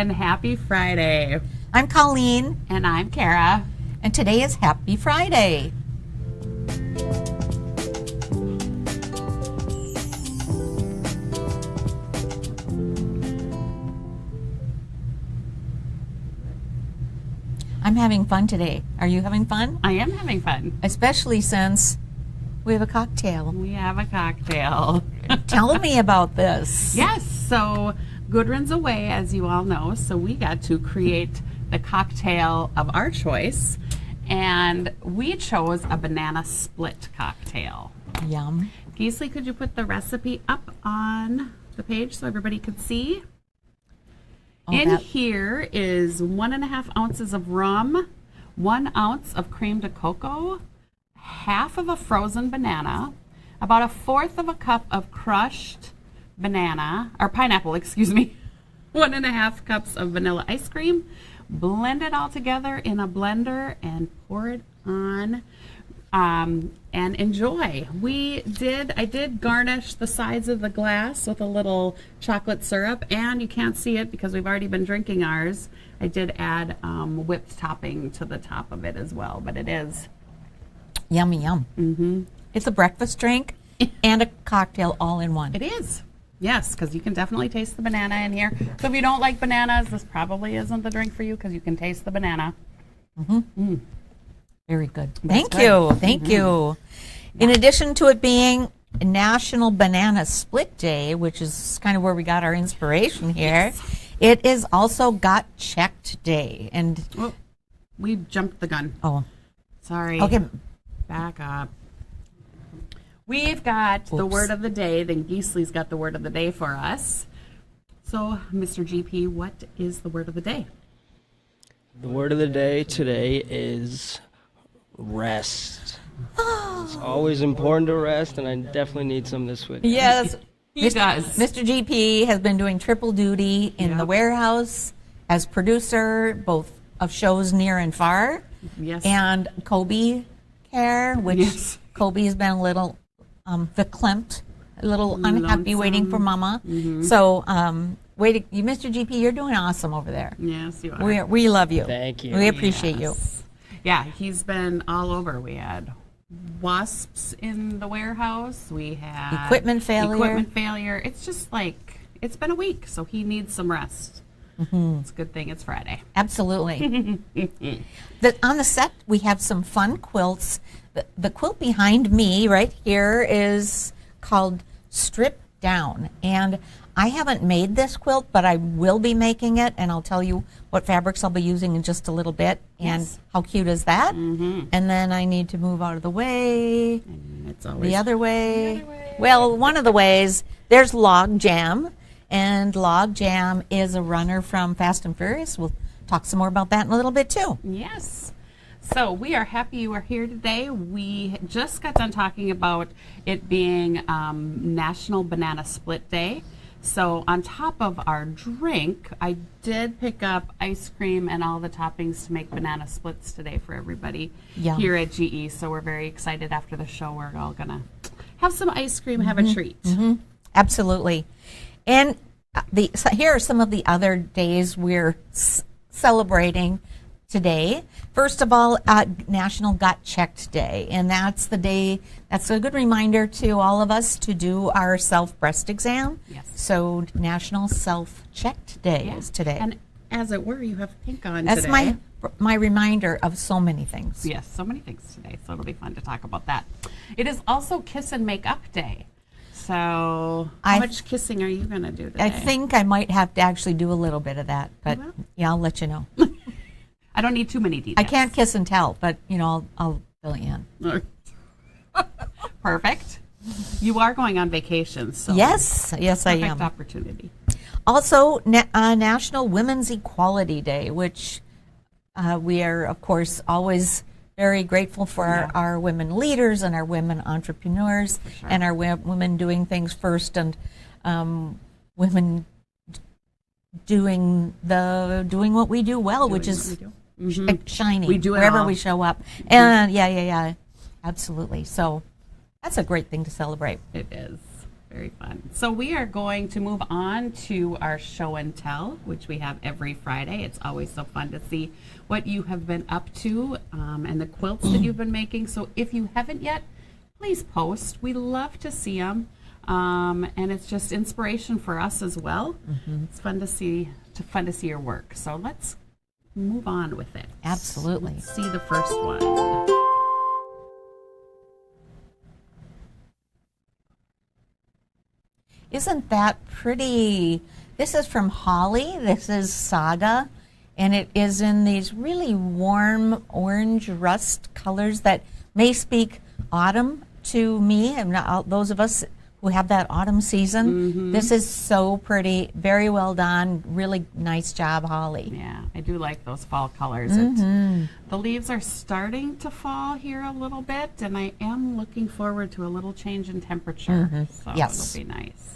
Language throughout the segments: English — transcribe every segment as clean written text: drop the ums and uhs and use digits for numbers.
and happy Friday. I'm Colleen. And I'm Kara. And today is Happy Friday. I'm having fun today. Are you having fun? I am having fun. Especially since we have a cocktail. We have a cocktail. Tell me about this. Yes, so Gudrun's away, as you all know, so we got to create the cocktail of our choice, and we chose a banana split cocktail. Yum. GEasy, could you put the recipe up on the page so everybody could see? Here is 1.5 ounces of rum, 1 ounce of creme de cocoa, half of a frozen banana, about 1/4 of a cup of crushed banana, or pineapple, excuse me, 1.5 cups of vanilla ice cream. Blend it all together in a blender and pour it on and enjoy. I did garnish the sides of the glass with a little chocolate syrup, and you can't see it because we've already been drinking ours. I did add whipped topping to the top of it as well, but it is yummy, yum. Mm-hmm. It's a breakfast drink and a cocktail all in one. It is. Yes, because you can definitely taste the banana in here. So if you don't like bananas, this probably isn't the drink for you because you can taste the banana. Mm-hmm. Mm. Very good. Thank you. Thank you. In addition to it being National Banana Split Day, which is kind of where we got our inspiration here, it is also Got Checked Day. And we jumped the gun. Oh. Sorry. Okay. Back up. We've got the word of the day, then GEasy's got the word of the day for us. So, Mr. GP, what is the word of the day? The word of the day today is rest. It's always important to rest, and I definitely need some this week. Yes. He does. Mr. GP has been doing triple duty in the warehouse as producer, both of shows near and far. Yes. And Kobe care, which Kobe has been a little verklempt, a little unhappy waiting for Mama. Mm-hmm. So, Mr. GP, you're doing awesome over there. Yes, you are. We love you. Thank you. We appreciate you. Yeah, he's been all over. We had wasps in the warehouse. We had equipment failure. It's just like, it's been a week, so he needs some rest. Mm-hmm. It's a good thing it's Friday. Absolutely. On the set, we have some fun quilts. The quilt behind me right here is called Strip Down. And I haven't made this quilt, but I will be making it, and I'll tell you what fabrics I'll be using in just a little bit. And how cute is that? Mm-hmm. And then I need to move out of the way. And it's always the other way. Well, one of the ways, there's Log Jam. And Log Jam is a runner from Fast and Furious. We'll talk some more about that in a little bit, too. Yes. So we are happy you are here today. We just got done talking about it being National Banana Split Day. So on top of our drink, I did pick up ice cream and all the toppings to make banana splits today for everybody here at GE. So we're very excited. After the show, we're all going to have some ice cream, have a treat. Mm-hmm. Absolutely. And here are some of the other days we're celebrating today. First of all, National Got Checked Day, and that's the day, that's a good reminder to all of us to do our self-breast exam. Yes. So National Self-Checked Day is today. And as it were, you have pink on that's today. That's my reminder of so many things. Yes, so many things today, so it'll be fun to talk about that. It is also Kiss and Make Up Day. So how much kissing are you going to do today? I think I might have to actually do a little bit of that, but I'll let you know. I don't need too many details. I can't kiss and tell, but, I'll fill you in. Perfect. You are going on vacation, so yes, I am. Perfect opportunity. Also, National Women's Equality Day, which we are, of course, always very grateful for our women leaders and our women entrepreneurs and our women doing things first, and women doing what we do well, which is shining we do it wherever all. we show up. And absolutely. So that's a great thing to celebrate. It is. Very fun. So we are going to move on to our show and tell, which we have every Friday. It's always so fun to see what you have been up to and the quilts that you've been making. So if you haven't yet, please post. We love to see them, and it's just inspiration for us as well. It's fun to see your work. So let's move on with it. Absolutely. Let's see the first one. Isn't that pretty? This is from Holly. This is Saga, and it is in these really warm orange rust colors that may speak autumn to me, and those of us who have that autumn season. This is so pretty. Very well done. Really nice job, Holly. Yeah, I do like those fall colors. The leaves are starting to fall here a little bit, and I am looking forward to a little change in temperature. So Yes. it'll be nice.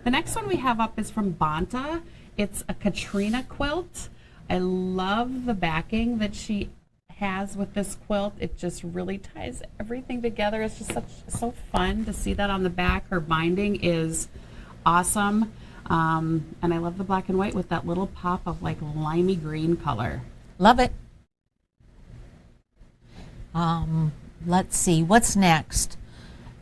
The next one we have up is from Bonta. It's a Katrina quilt. I love the backing that she has with this quilt. It just really ties everything together. It's just so fun to see that on the back. Her binding is awesome. And I love the black and white with that little pop of like limey green color. Love it. Let's see, what's next?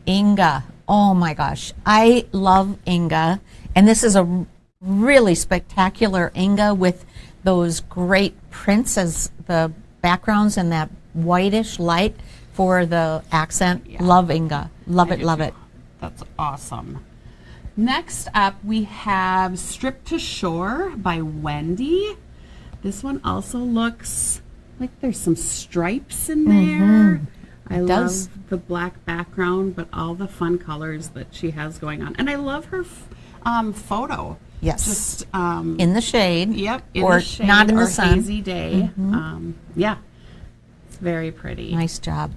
Inga. Oh my gosh, I love Inga. And this is a really spectacular Inga with those great prints as the backgrounds and that whitish light for the accent. Yeah. Love Inga. Love it, love too. it. That's awesome. Next up, we have Strip to Shore by Wendy. This one also looks like there's some stripes in there. I does. love the black background, but all the fun colors that she has going on. And I love her photo. Yes. Just In the shade. Yep, in or the shade not in or the sun. hazy day. Yeah, it's very pretty. Nice job.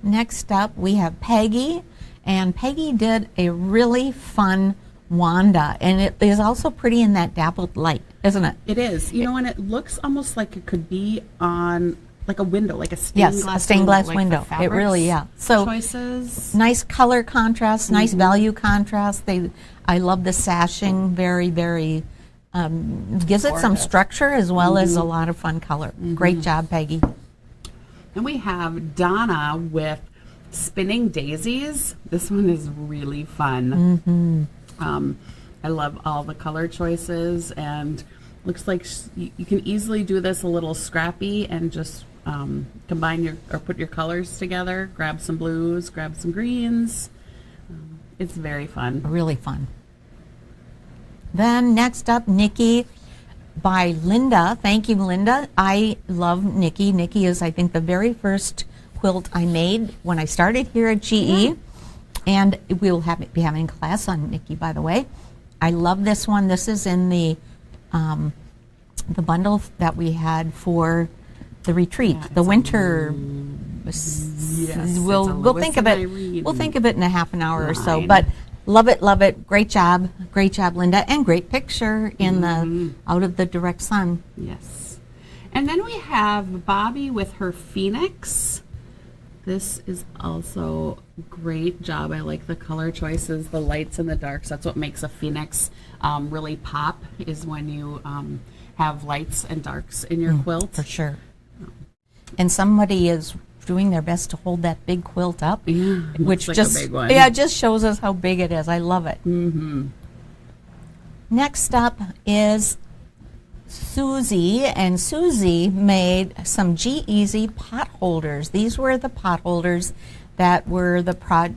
Next up, we have Peggy, and Peggy did a really fun Wanda, and it is also pretty in that dappled light, isn't it? It is. You know, and it looks almost like it could be on like a window, like a stained Yes, glass a stained glass like window. the It really, fabrics So choices. nice color contrast, nice value contrast. I love the sashing. Very, very gives it some Supportive. structure as well as a lot of fun color. Great job, Peggy. And we have Donna with Spinning Daisies. This one is really fun. I love all the color choices, and looks like you can easily do this a little scrappy and just combine or put your colors together. Grab some blues, grab some greens. It's very fun. Really fun. Then next up, Nikki by Linda. Thank you, Linda. I love Nikki. Nikki is, I think, the very first quilt I made when I started here at GE. And we'll be having class on Nikki, by the way. I love this one. This is in the bundle that we had for the retreat, the winter. Yes, We'll think of it. Irene. We'll think of it in a half an hour or so. Line. But love it, love it. Great job, Linda, and great picture in the out of the direct sun. Yes. And then we have Barbie with her Phoenix. This is also great job. I like the color choices, the lights and the darks. That's what makes a Phoenix really pop, is when you have lights and darks in your quilt. For sure. And somebody is doing their best to hold that big quilt up, which like just a big one. just shows us how big it is. I love it. Next up is Susie, and Susie made some GEasy pot holders. These were the pot holders that were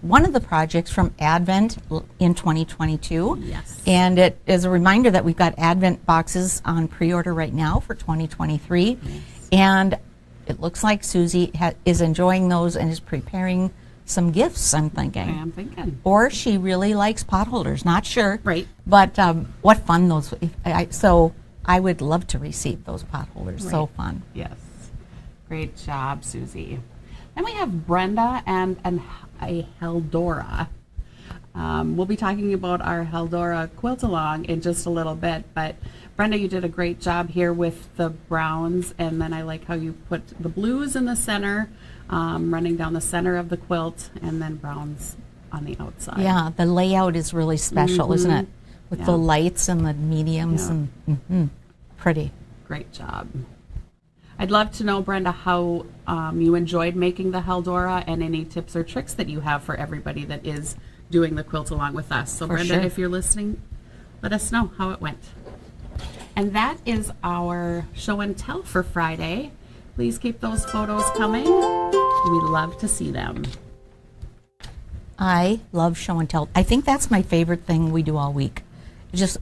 one of the projects from Advent in 2022. Yes. And it is a reminder that we've got Advent boxes on pre-order right now for 2023. Yes. And it looks like Susie is enjoying those and is preparing some gifts, I'm thinking. I'm thinking. Or she really likes pot holders, not sure. Right. But what fun those, so I would love to receive those pot holders. Right. So fun. Yes. Great job, Susie. Then we have Brenda and a Halldora. We'll be talking about our Halldora quilt along in just a little bit, but Brenda, you did a great job here with the browns, and then I like how you put the blues in the center, running down the center of the quilt, and then browns on the outside. Yeah, the layout is really special, isn't it? With Yeah. the lights and the mediums Yeah. and pretty. Great job. I'd love to know, Brenda, how you enjoyed making the Halldora and any tips or tricks that you have for everybody that is doing the quilt along with us. So, For Brenda, sure. if you're listening, let us know how it went. And that is our show and tell for Friday. Please keep those photos coming. We love to see them. I love show and tell. I think that's my favorite thing we do all week.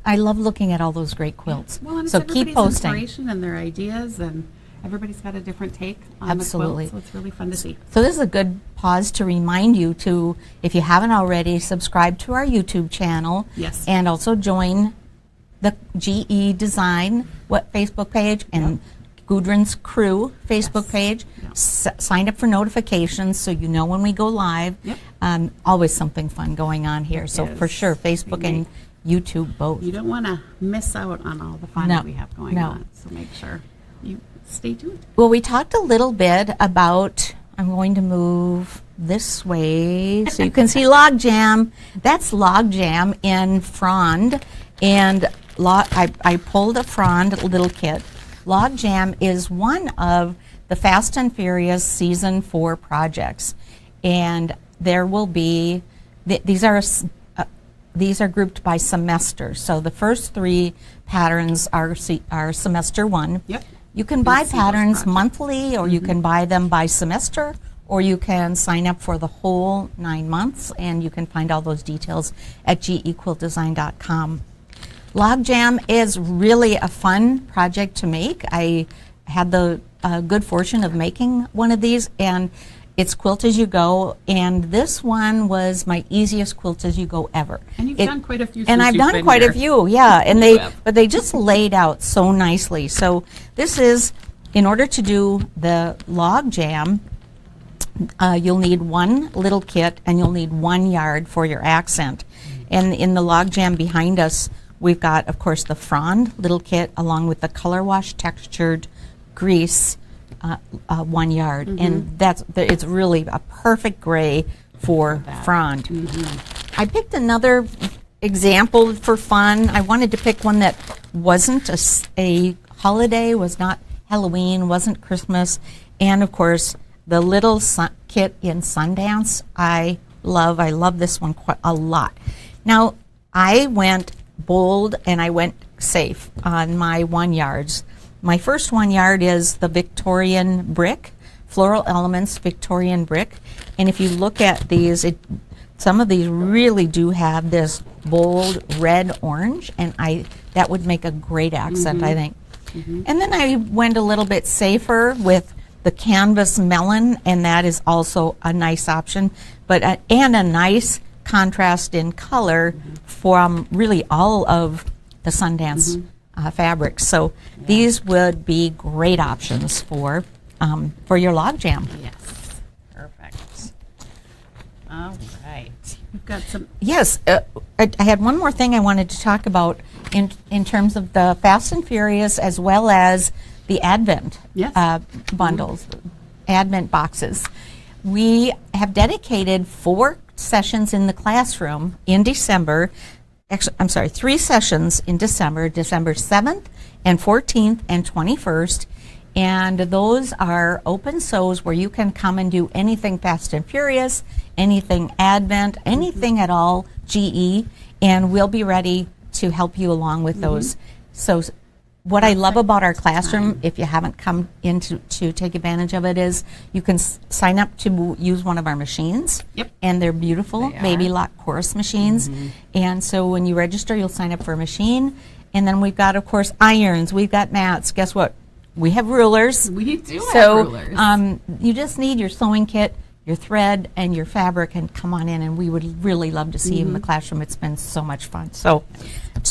I love looking at all those great quilts. Well, and it's so keep everybody's posting. inspiration and their ideas, and everybody's got a different take on Absolutely. the quilt, so it's really fun to see. So this is a good pause to remind you to, if you haven't already, subscribe to our YouTube channel. Yes. And also join the GE Design Facebook page and Gudrun's Crew Facebook page. Yep. Sign up for notifications so you know when we go live. Yep. Always something fun going on here. So It for is. sure, Facebook and YouTube both. You don't want to miss out on all the fun No. that we have going No. on, so make sure you stay tuned. Well, we talked a little bit about, I'm going to move this way so you can see Log Jam. That's Log Jam in Frond. And I pulled a Frond little kit. Log Jam is one of the Fast and Furious Season 4 projects. And there will be, these are grouped by semester. So the first 3 patterns are semester 1. Yep. You can buy see those patterns projects. monthly, or you can buy them by semester, or you can sign up for the whole 9 months, and you can find all those details at gequiltdesign.com. Log Jam is really a fun project to make. I had the good fortune of making one of these, and it's quilt as you go, and this one was my easiest quilt as you go ever. And you've done quite a few. And since I've you've done been quite here. a few, yeah. And You have. but they just laid out so nicely. So this is, in order to do the Log Jam, you'll need one little kit and you'll need 1 yard for your accent. And in the Log Jam behind us, we've got, of course, the Frond little kit along with the color wash textured grease 1 yard. And it's really a perfect gray for Frond. I picked another example for fun. I wanted to pick one that wasn't a holiday, was not Halloween, wasn't Christmas, and of course the little kit in Sundance. I love this one quite a lot. Now I went bold and I went safe on my 1 yards. My first 1 yard is the Victorian brick, Floral Elements Victorian brick, and if you look at these, some of these really do have this bold red orange, and that would make a great accent, I think. And then I went a little bit safer with the canvas melon, and that is also a nice option, but and a nice contrast in color from really all of the Sundance fabrics. So these would be great options for your Log Jam. Yes. Perfect. All right. We've got some. Yes, I had one more thing I wanted to talk about in terms of the Fast and Furious as well as the Advent bundles, Advent boxes. We have dedicated 4 sessions in the classroom in December. Actually, I'm sorry, 3 sessions in December 7th and 14th and 21st. And those are open sews where you can come and do anything Fast and Furious, anything Advent, anything at all GE, and we'll be ready to help you along with those. So what I love about our classroom, if you haven't come in to take advantage of it, is you can sign up to use one of our machines. Yep. And they're beautiful They baby are. lock chorus machines. And so when you register, you'll sign up for a machine. And then we've got, of course, irons. We've got mats. Guess what? We have rulers. We do So have rulers. you just need your sewing kit, your thread, and your fabric, and come on in, and we would really love to see you in the classroom. It's been so much fun. So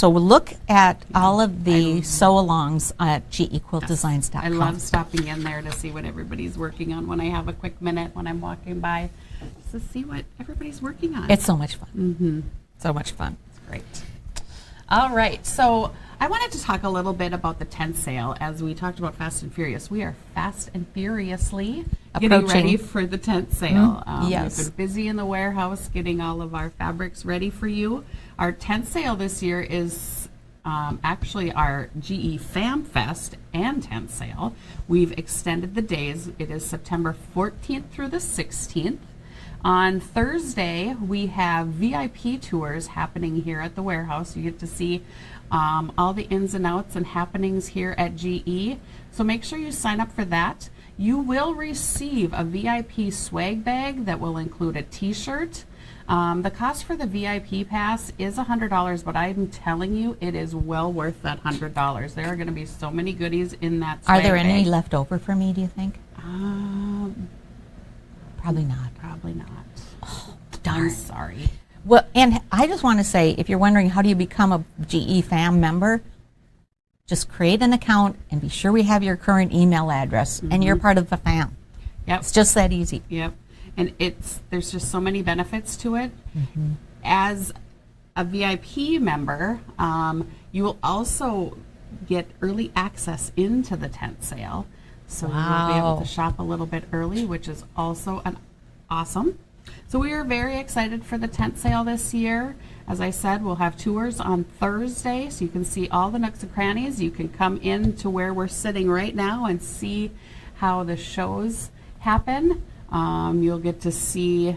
we'll look at all of the sew-alongs at gequiltdesigns.com. I love stopping in there to see what everybody's working on when I have a quick minute when I'm walking by, just to see what everybody's working on. It's so much fun. So much fun. It's great. All right, so I wanted to talk a little bit about the tent sale. As we talked about Fast and Furious, we are fast and furiously getting ready for the tent sale. Yes. We've been busy in the warehouse getting all of our fabrics ready for you. Our tent sale this year is actually our GE Fam Fest and tent sale. We've extended the days. It is September 14th through the 16th. On Thursday, we have VIP tours happening here at the warehouse. You get to see all the ins and outs and happenings here at GE. So make sure you sign up for that. You will receive a VIP swag bag that will include a t-shirt. The cost for the VIP pass is $100, but I'm telling you, it is well worth that $100. There are going to be so many goodies in that swag bag. Are there any left over for me, do you think? Probably not. Probably not. Oh, darn. I'm sorry. Well, and I just want to say, if you're wondering how do you become a GE Fam member, just create an account and be sure we have your current email address, and you're part of the fam. Yep. It's just that easy. Yep. And there's just so many benefits to it. As a VIP member, you will also get early access into the tent sale. So you will be able to shop a little bit early, which is also awesome. So we are very excited for the tent sale this year. As I said, we'll have tours on Thursday, so you can see all the nooks and crannies. You can come in to where we're sitting right now and see how the shows happen. You'll get to see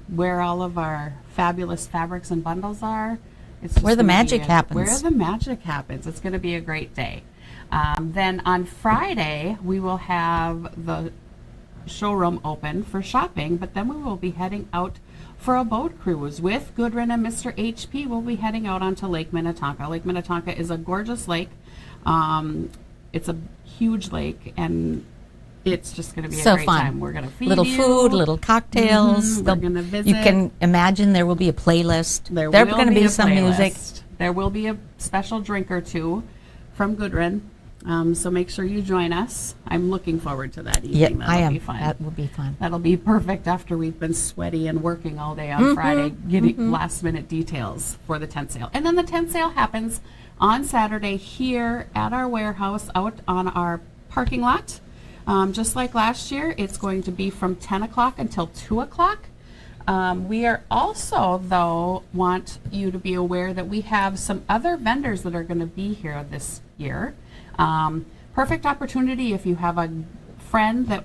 where all of our fabulous fabrics and bundles are. It's just where the magic happens. Where the magic happens. It's going to be a great day. Then on Friday, we will have the showroom open for shopping, but then we will be heading out for a boat cruise with Gudrun and Mr. HP. We'll be heading out onto Lake Minnetonka. Lake Minnetonka is a gorgeous lake. It's a huge lake, and it's just going to be a great time. We're going to feed little you. Food, little cocktails. We're going to visit. You can imagine there will be a playlist. There's going to be some music. There will be a special drink or two from Gudrun. So make sure you join us. I'm looking forward to that evening. I am. Be fun. That will be fun. That'll be perfect after we've been sweaty and working all day on Friday, getting last minute details for the tent sale. And then the tent sale happens on Saturday here at our warehouse out on our parking lot. Just like last year, it's going to be from 10 o'clock until 2 o'clock. We are also, though, want you to be aware that we have some other vendors that are going to be here this year. Perfect opportunity if you have a friend that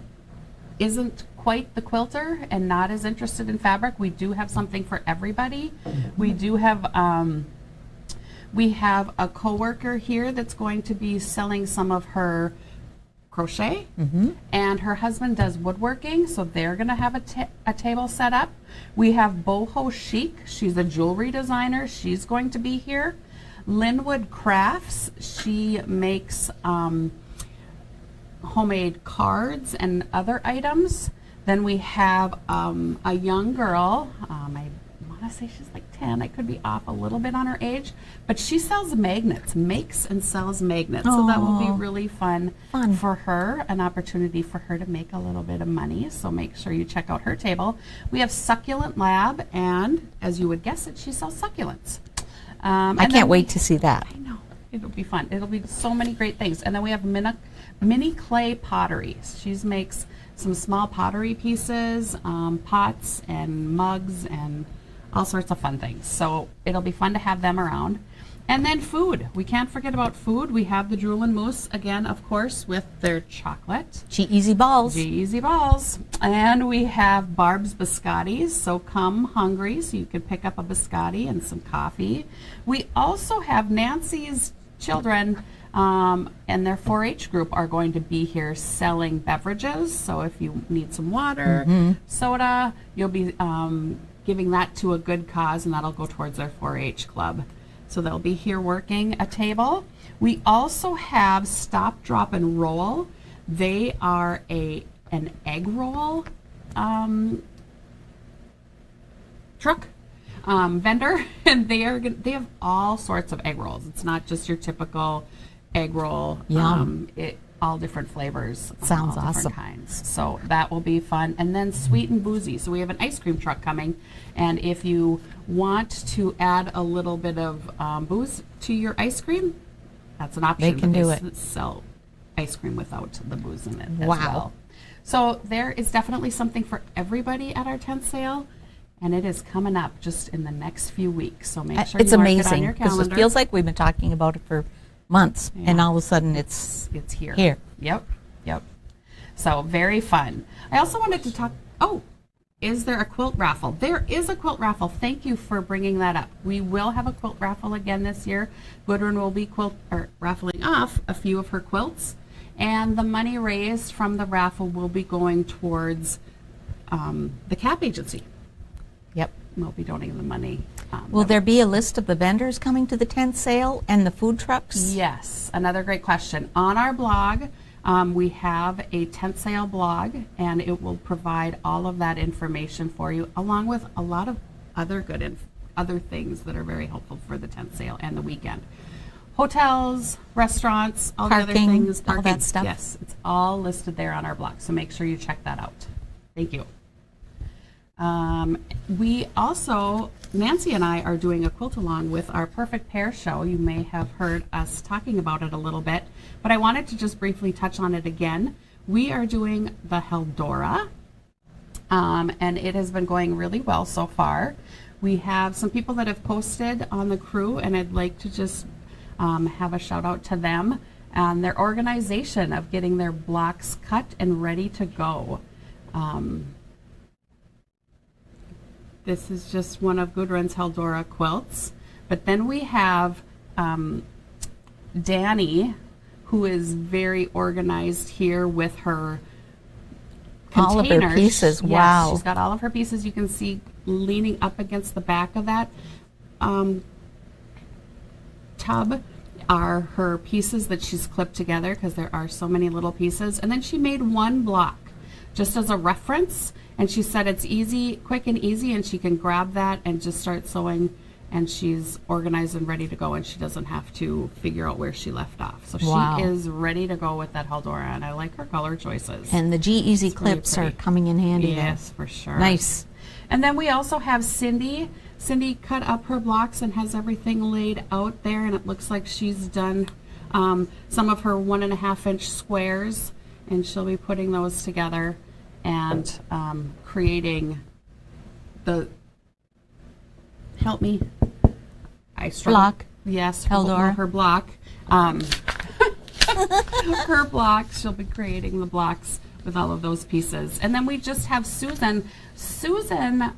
isn't quite the quilter and not as interested in fabric. We do have something for everybody. We do have a coworker here that's going to be selling some of her crochet, and her husband does woodworking, so they're going to have a table set up. We have Boho Chic. She's a jewelry designer. She's going to be here. Linwood Crafts, she makes homemade cards and other items. Then we have a young girl, I want to say she's like 10, I could be off a little bit on her age, but she sells magnets, makes and sells magnets. So that will be really fun for her, an opportunity for her to make a little bit of money. So make sure you check out her table. We have Succulent Lab, and as you would guess it, she sells succulents. I can't wait to see that. I know. It'll be fun. It'll be so many great things. And then we have mini clay pottery. She makes some small pottery pieces, pots and mugs and all sorts of fun things. So it'll be fun to have them around. And then food. We can't forget about food. We have the Drool and Moose, again, of course, with their chocolate. GEasy balls. GEasy balls. And we have Barb's Biscottis, so come hungry so you can pick up a biscotti and some coffee. We also have Nancy's children and their 4-H group are going to be here selling beverages. So if you need some water, soda, you'll be giving that to a good cause, and that'll go towards their 4-H club. So they'll be here working a table. We also have Stop, Drop, and Roll. They are an egg roll truck vendor, and they have all sorts of egg rolls. It's not just your typical egg roll. Yum. all different flavors. Sounds all awesome. different kinds. So that will be fun. And then sweet and boozy. So we have an ice cream truck coming. And if you want to add a little bit of booze to your ice cream, that's an option. They can do it. Sell ice cream without the booze in it as Wow. well. So there is definitely something for everybody at our tent sale. And it is coming up just in the next few weeks. So make sure It's you mark it on amazing your because calendar. it feels like we've been talking about it for months, and all of a sudden it's here. here. Yep. So very fun. I also wanted to talk, is there a quilt raffle? There is a quilt raffle. Thank you for bringing that up. We will have a quilt raffle again this year. Gudrun will be raffling off a few of her quilts, and the money raised from the raffle will be going towards the CAP agency. Yep. We'll be donating the money. Will there be a list of the vendors coming to the tent sale and the food trucks? Yes, another great question. On our blog, we have a tent sale blog, and it will provide all of that information for you, along with a lot of other other things that are very helpful for the tent sale and the weekend. Hotels, restaurants, all the other Parking, things. all that stuff. Yes, it's all listed there on our blog, so make sure you check that out. Thank you. We also, Nancy and I are doing a quilt along with our Perfect Pair show. You may have heard us talking about it a little bit, but I wanted to just briefly touch on it again. We are doing the Halldora, and it has been going really well so far. We have some people that have posted on the crew, and I'd like to just have a shout out to them and their organization of getting their blocks cut and ready to go. This is just one of Gudrun's Halldora quilts. But then we have Danny, who is very organized here with her containers. All of her pieces, yes, wow. She's got all of her pieces. You can see leaning up against the back of that tub are her pieces that she's clipped together, because there are so many little pieces. And then she made one block just as a reference, and she said it's easy, quick and easy, and she can grab that and just start sewing, and she's organized and ready to go, and she doesn't have to figure out where she left off. So Wow. she is ready to go with that Halldora, and I like her color choices. And the GEasy It's really clips are pretty. coming in handy there. Yes, for sure. Nice. And then we also have Cindy. Cindy cut up her blocks and has everything laid out there, and it looks like she's done some of her 1.5-inch squares, and she'll be putting those together and creating the, help me, I struggle. Block. Yes, Halldora. her block. Her blocks, she'll be creating the blocks with all of those pieces. And then we just have Susan. Susan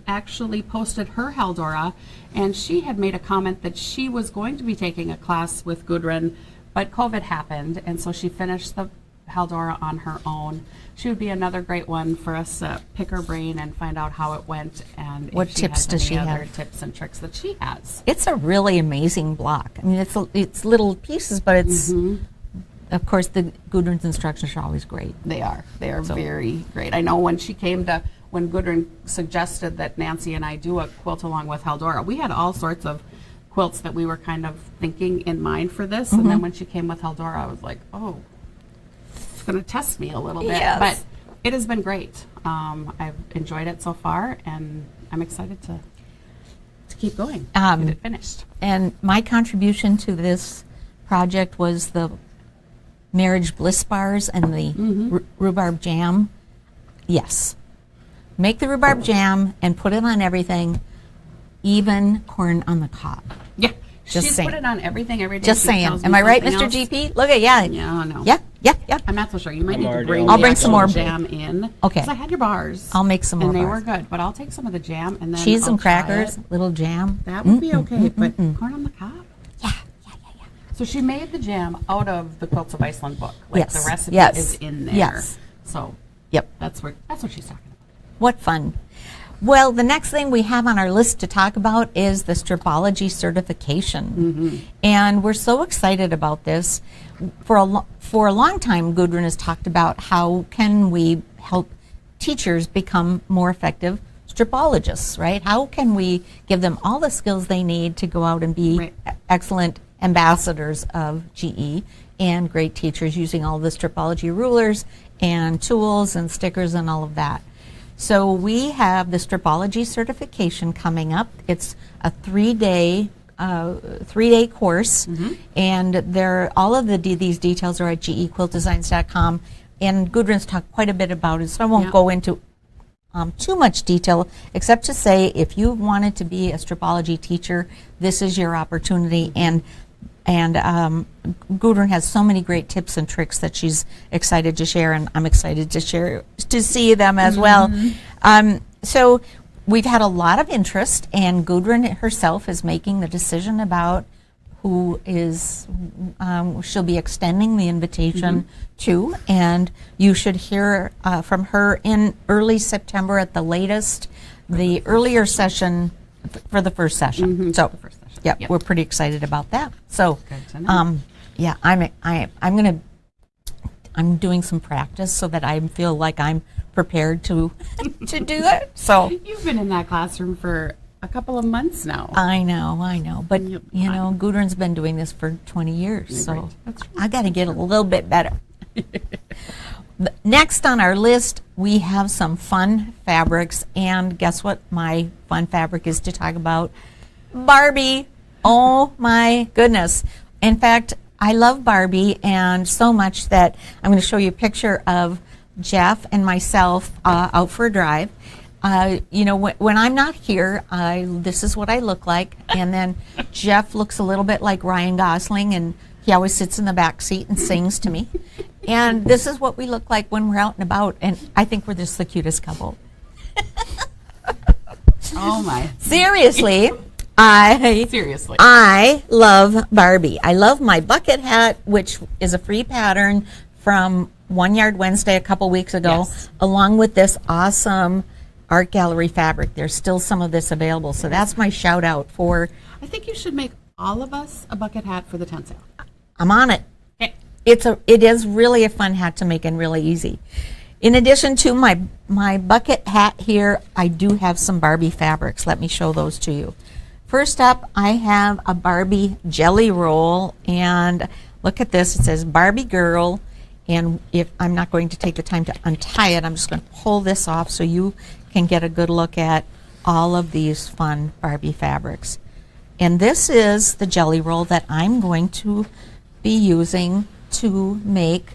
actually posted her Halldora, and she had made a comment that she was going to be taking a class with Gudrun, but COVID happened, and so she finished the Halldora on her own. She would be another great one for us to pick her brain and find out how it went, and What if she tips has does any she other have? tips and tricks that she has. It's a really amazing block. I mean, it's little pieces, but it's, of course, the Gudrun's instructions are always great. They are very great. I know when Gudrun suggested that Nancy and I do a quilt along with Halldora, we had all sorts of quilts that we were kind of thinking in mind for this, and then when she came with Halldora, I was like, oh, it's going to test me a little bit. Yes. But it has been great. I've enjoyed it so far, and I'm excited to keep going, get it finished. And my contribution to this project was the marriage bliss bars and the rhubarb jam. Yes. Make the rhubarb jam and put it on everything, even corn on the cob. Yeah. Just She's saying. put it on everything every day. Just She saying. tells me Am I right, Mr. something else. GP? Look at, yeah. Yeah, no. Yeah. I'm not so sure. You might I'm need to already bring on the I'll bring some actual more. jam in. Okay. 'Cause I had your bars. I'll make some more and they bars. were good, but I'll take some of the jam and then Cheese I'll and try crackers, it. little jam. That would be okay, but corn on the cob. Yeah. So she made the jam out of the Quilts of Iceland book. Like Yes, the recipe yes, is in there. yes. So Yep. that's what she's talking about. What fun. Well, the next thing we have on our list to talk about is the Stripology Certification. And we're so excited about this. For a long time, Gudrun has talked about how can we help teachers become more effective stripologists, right? How can we give them all the skills they need to go out and be Right. excellent ambassadors of GE and great teachers using all the Stripology rulers and tools and stickers and all of that. So we have the Stripology Certification coming up. It's a three-day course, and all of these details are at gequiltdesigns.com. And Gudrun's talked quite a bit about it, so I won't go into too much detail, except to say if you wanted to be a Stripology teacher, this is your opportunity. And Gudrun has so many great tips and tricks that she's excited to share, and I'm excited to see them as well. So we've had a lot of interest, and Gudrun herself is making the decision about who she'll be extending the invitation to, and you should hear from her in early September at the latest, the earlier session for the first session. So, yep, we're pretty excited about that. So, yeah, I'm doing some practice so that I feel like I'm prepared to do it. So you've been in that classroom for a couple of months now. I know. But, you know, Gudrun's been doing this for 20 years, so I got to get a little bit better. Next on our list, we have some fun fabrics, and guess what my fun fabric is to talk about? Barbie. Oh, my goodness. In fact, I love Barbie, and so much that I'm going to show you a picture of Jeff and myself out for a drive. You know, when I'm not here, this is what I look like. And then Jeff looks a little bit like Ryan Gosling, and he always sits in the back seat and sings to me. And this is what we look like when we're out and about. And I think we're just the cutest couple. Oh, my. Seriously. I love Barbie. I love my bucket hat, which is a free pattern from One Yard Wednesday a couple weeks ago, along with this awesome art gallery fabric. There's still some of this available, so that's my shout out for. I think you should make all of us a bucket hat for the tent sale. I'm on it. Okay. It is really a fun hat to make and really easy. In addition to my bucket hat here, I do have some Barbie fabrics. Let me show those to you. First up, I have a Barbie jelly roll, and look at this. It says Barbie Girl, and if I'm not going to take the time to untie it, I'm just going to pull this off so you can get a good look at all of these fun Barbie fabrics. And this is the jelly roll that I'm going to be using to make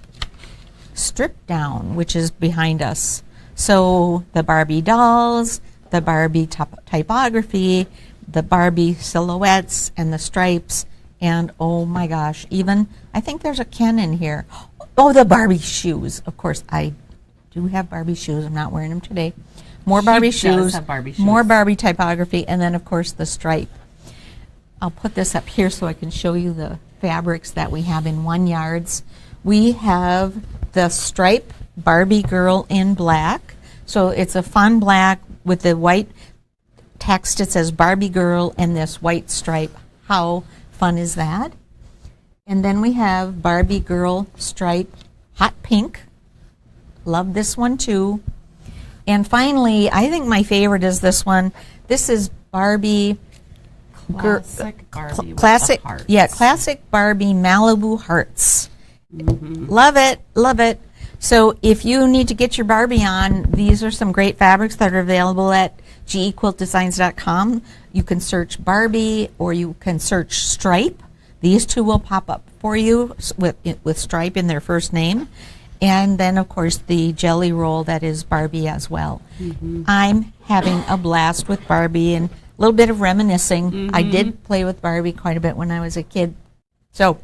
Strip Down, which is behind us. So the Barbie dolls, the Barbie typography, the Barbie silhouettes and the stripes, and oh my gosh, even I think there's a Ken in here. Oh, the Barbie shoes. Of course, I do have Barbie shoes. I'm not wearing them today. More Barbie shoes, more Barbie typography, and then of course the stripe. I'll put this up here so I can show you the fabrics that we have in 1 yards. We have the stripe Barbie Girl in black. So it's a fun black with the white text. It says Barbie Girl and this white stripe. How fun is that? And then we have Barbie Girl stripe hot pink. Love this one too. And finally, I think my favorite is this one. This is Barbie Classic Barbie classic, with the hearts. Yeah, classic Barbie Malibu hearts. Love it, love it. So if you need to get your Barbie on, these are some great fabrics that are available at gequiltdesigns.com. You can search Barbie or you can search Stripe. These two will pop up for you with Stripe in their first name. And then, of course, the jelly roll that is Barbie as well. I'm having a blast with Barbie and a little bit of reminiscing. I did play with Barbie quite a bit when I was a kid. So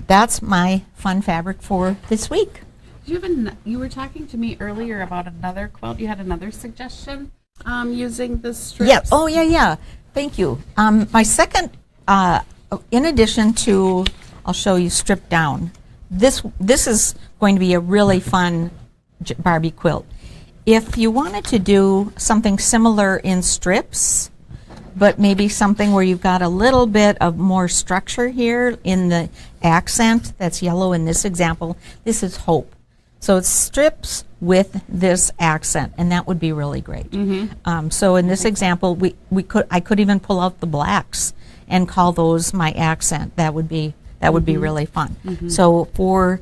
that's my fun fabric for this week. You were talking to me earlier about another quilt. You had another suggestion using the strips. Yes. Oh, yeah. Thank you. My second, in addition to, I'll show you Strip Down. This is going to be a really fun Barbie quilt. If you wanted to do something similar in strips, but maybe something where you've got a little bit of more structure here in the accent that's yellow in this example, this is Hope. So it's strips with this accent, and that would be really great. So in this example, I could even pull out the blacks and call those my accent. That would be really fun. So for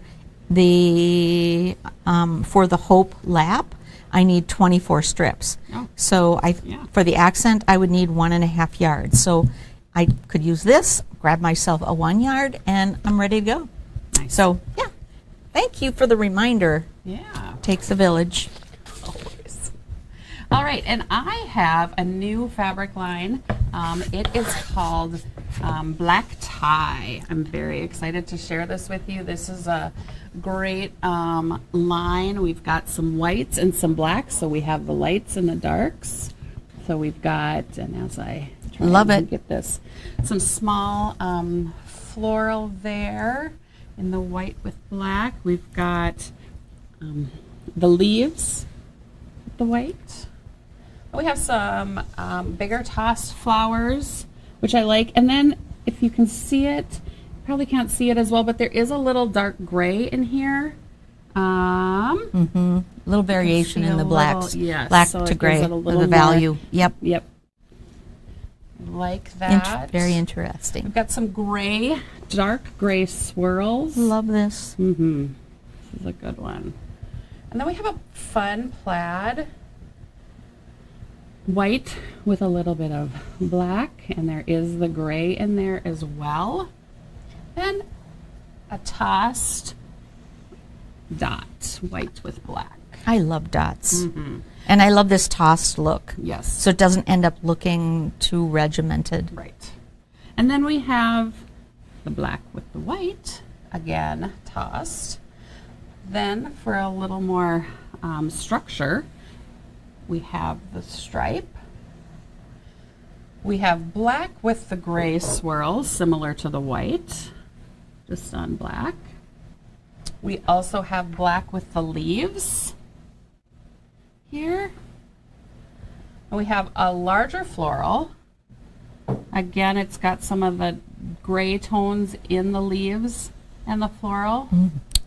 the Hope lap, I need 24 strips. Oh. So for the accent, I would need 1.5 yards. So I could use this, grab myself a 1 yard, and I'm ready to go. Nice. So yeah, thank you for the reminder. Yeah. Takes a village. Always. All right, and I have a new fabric line. It is called Black Tie. I'm very excited to share this with you. This is a great line. We've got some whites and some blacks, so we have the lights and the darks. So we've got, and as I try to get this, some small floral there in the white with black. We've got the leaves, the white. We have some bigger tossed flowers, which I like. And then if you can see it, probably can't see it as well, but there is a little dark gray in here. Little variation in the blacks. Yes. Black so to gray, the value. Yep. Like that. Very interesting. We've got some gray, dark gray swirls. Love this. This is a good one. And then we have a fun plaid, white with a little bit of black, and there is the gray in there as well. Then a tossed dot, white with black. I love dots. And I love this tossed look. Yes. So it doesn't end up looking too regimented. Right. And then we have the black with the white, again tossed. Then for a little more structure, we have the stripe. We have black with the gray swirls, similar to the white, just on black. We also have black with the leaves here. And we have a larger floral. Again, it's got some of the gray tones in the leaves and the floral.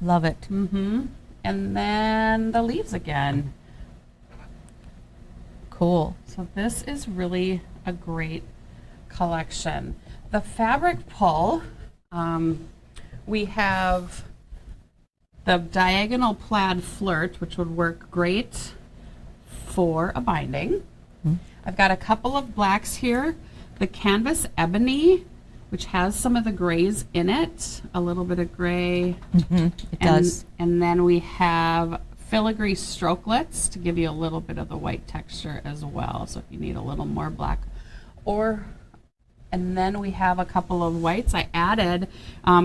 Love it. And then the leaves again. Cool. So this is really a great collection. The fabric pull, we have the diagonal plaid flirt, which would work great for a binding. I've got a couple of blacks here. The canvas ebony, which has some of the grays in it, a little bit of gray. It does. And then we have filigree strokelets to give you a little bit of the white texture as well. So if you need a little more black, and then we have a couple of whites. I added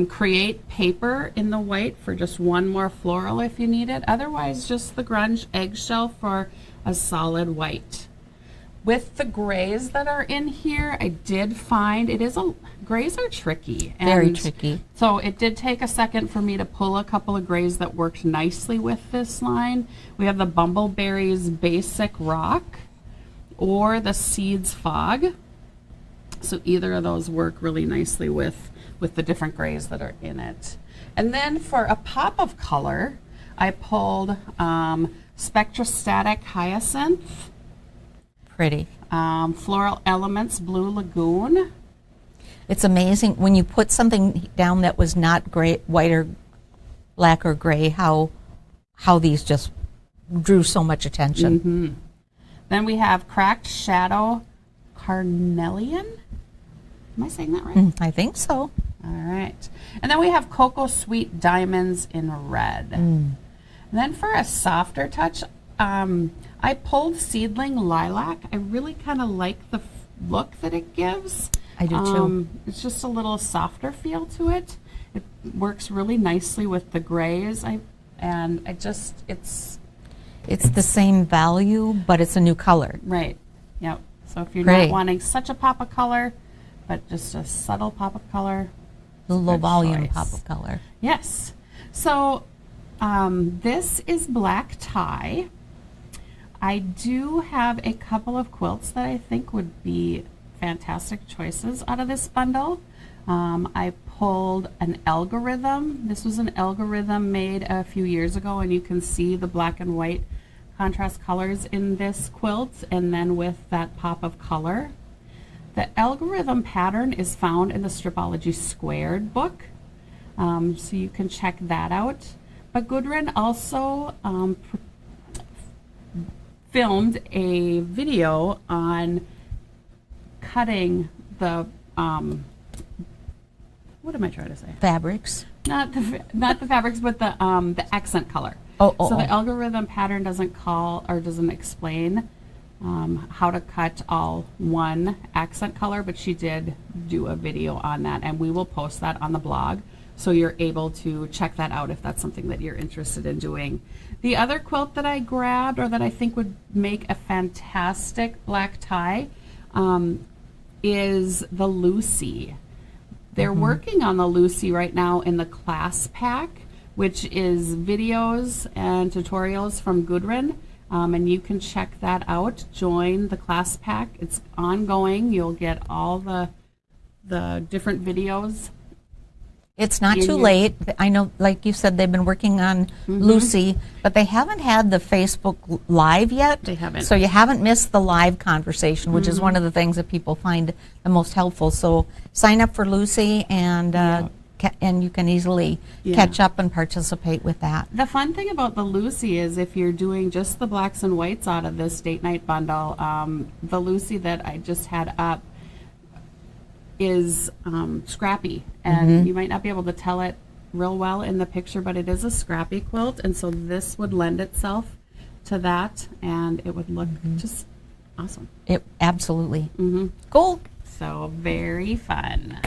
create paper in the white for just one more floral if you need it. Otherwise, just the grunge eggshell for a solid white. With the grays that are in here, I did find grays are tricky. Very tricky. So it did take a second for me to pull a couple of grays that worked nicely with this line. We have the Bumbleberries Basic Rock or the Seeds Fog. So either of those work really nicely with the different grays that are in it. And then for a pop of color, I pulled Spectrostatic Hyacinth. Pretty. Floral Elements Blue Lagoon. It's amazing when you put something down that was not gray, white or black or gray, how these just drew so much attention. Then we have Cracked Shadow Carnelian. Am I saying that right? I think so. All right. And then we have Cocoa Sweet Diamonds in red. And then for a softer touch, I pulled Seedling Lilac. I really kind of like the look that it gives. I do too. It's just a little softer feel to it. It works really nicely with the grays. It's the same value, but it's a new color. Right. Yep. So if you're Great. not wanting such a pop of color, but just a subtle pop of color, The low volume choice. pop of color. Yes. So this is Black Tie. I do have a couple of quilts that I think would be fantastic choices out of this bundle. I pulled an algorithm. This was an algorithm made a few years ago, and you can see the black and white contrast colors in this quilt, and then with that pop of color. The algorithm pattern is found in the Stripology Squared book, so you can check that out. But Gudrun also filmed a video on cutting the, what am I trying to say? Fabrics. Not the fabrics, but the accent color. So The algorithm pattern doesn't explain how to cut all one accent color, but she did do a video on that, and we will post that on the blog, so you're able to check that out if that's something that you're interested in doing. The other quilt that I grabbed, or that I think would make a fantastic black tie, is the Lucy. They're working on the Lucy right now in the class pack, which is videos and tutorials from Gudrun, and you can check that out. Join the class pack. It's ongoing. You'll get all the different videos. It's not too late. I know, like you said, they've been working on Lucy, but they haven't had the Facebook Live yet. They haven't. So you haven't missed the live conversation, which is one of the things that people find the most helpful. So sign up for Lucy, and and you can easily catch up and participate with that. The fun thing about the Lucy is if you're doing just the blacks and whites out of this date night bundle, the Lucy that I just had up is scrappy, and you might not be able to tell it real well in the picture, but it is a scrappy quilt, and so this would lend itself to that, and it would look just awesome. It absolutely. Cool. So very fun.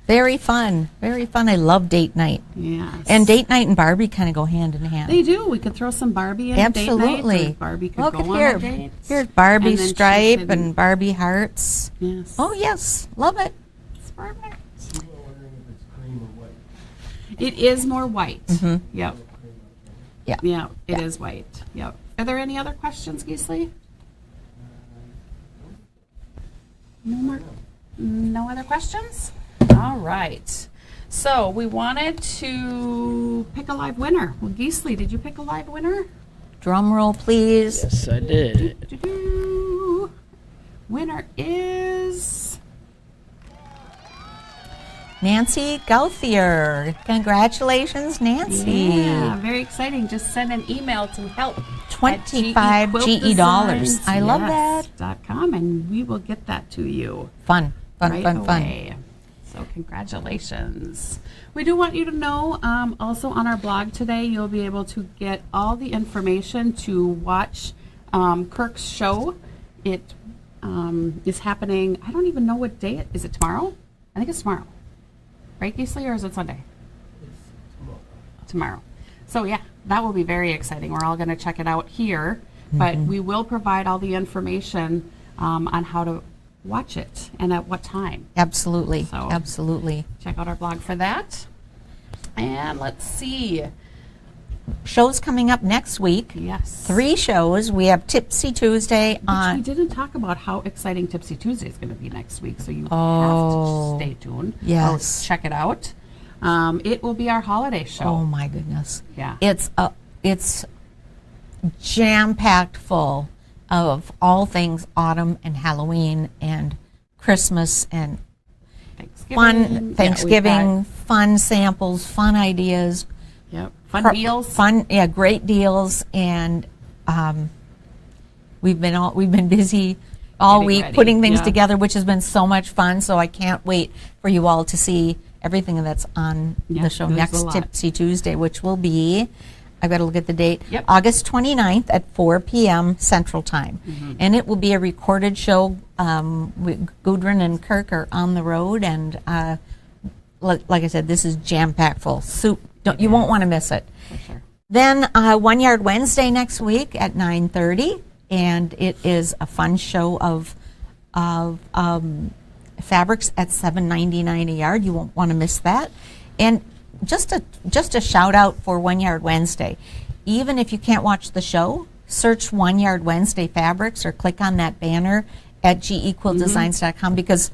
Very fun. Very fun. I love date night. Yes. And date night and Barbie kind of go hand in hand. They do. We could throw some Barbie in Absolutely. date night. Barbie could Look go at on a date. Here's Barbie And then she stripe could- and Barbie hearts. Yes. Oh, yes. Love it. It's perfect. It is more white. Yep. Yeah. Yeah, it is white. Yep. Are there any other questions, Geesley? No more. No other questions? All right. So we wanted to pick a live winner. Well, Geesley, did you pick a live winner? Drum roll, please. Yes, I did. Doo-doo. Winner is Nancy Gauthier. Congratulations, Nancy. Yeah, very exciting. Just send an email to help. 25 GE dollars. I love that. .com, and we will get that to you. Fun, fun, right fun, away. So congratulations. We do want you to know, also on our blog today, you'll be able to get all the information to watch Kirk's show. It is happening, I don't even know what day is it tomorrow? I think it's tomorrow. Right, Geesley, or is it Sunday? It's tomorrow. So yeah, that will be very exciting. We're all going to check it out here, but we will provide all the information on how to watch it and at what time. Absolutely, So- absolutely. Check out our blog for that. And let's see. Shows coming up next week. Yes. 3 shows. We have Tipsy Tuesday Which we on. didn't talk about how exciting Tipsy Tuesday is going to be next week, so you Oh, have to stay tuned. yes. Or check it out. It will be our holiday show. Oh my goodness. Yeah. It's jam-packed full of all things autumn and Halloween and Christmas and fun Thanksgiving, fun samples, fun ideas, Yep. Fun deals. great deals, and we've been busy all Getting week ready, putting things yeah. together, which has been so much fun. So I can't wait for you all to see everything that's on Yeah, the show there's a next lot. Tipsy Tuesday, which will be, I've got to look at the date, Yep. August 29th at 4 p.m. Central Time. And it will be a recorded show. Gudrun and Kirk are on the road, and like I said, this is jam-packed full. You won't want to miss it. For sure. Then 1 Yard Wednesday next week at 9:30, and it is a fun show of fabrics at $7.99 a yard. You won't want to miss that. And just a shout out for 1 Yard Wednesday. Even if you can't watch the show, search 1 Yard Wednesday fabrics or click on that banner at gequiltdesigns.com, because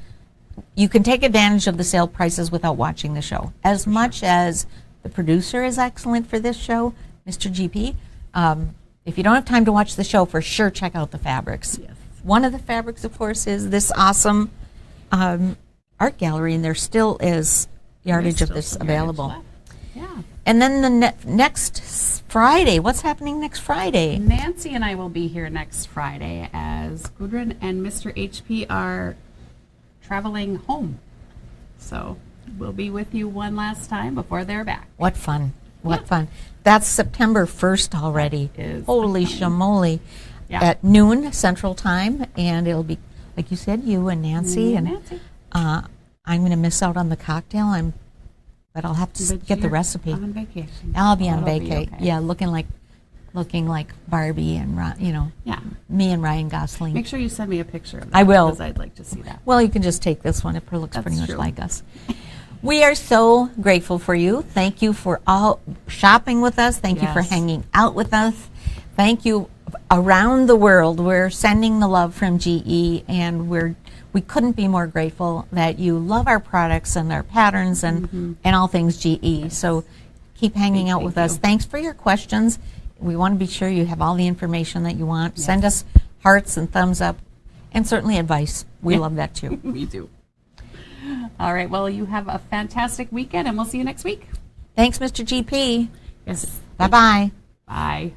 you can take advantage of the sale prices without watching the show. As much as the producer is excellent for this show, Mr. GP, if you don't have time to watch the show, for sure check out the fabrics. Yes. One of the fabrics, of course, is this awesome art gallery, and there still is yardage of this available. Yeah. And then the next Friday, what's happening next Friday? Nancy and I will be here next Friday as Gudrun and Mr. HP are traveling home. So we'll be with you one last time before they're back. What fun. What fun. That's September 1st already. Holy shamoly. Yeah. At noon Central Time, and it'll be, like you said, you and Nancy. Nancy. I'm going to miss out on the cocktail, but I'll have to get the recipe. On vacation. I'll be on That'll vacation. okay. Yeah, looking like Barbie and Yeah. me and Ryan Gosling. Make sure you send me a picture of that. I will. Because I'd like to see that. Well, you can just take this one. It looks That's pretty much true. like us. We are so grateful for you. Thank you for all shopping with us. Thank you for Yes. hanging out with us. Thank you around the world. We're sending the love from GE, and we couldn't be more grateful that you love our products and our patterns and all things GE. So keep hanging out with us. Thanks for your questions. We want to be sure you have all the information that you want. Yes. Send us hearts and thumbs up, and certainly advice. We love that too. We do. All right. Well, you have a fantastic weekend, and we'll see you next week. Thanks, Mr. GP. Yes. Bye-bye. Bye.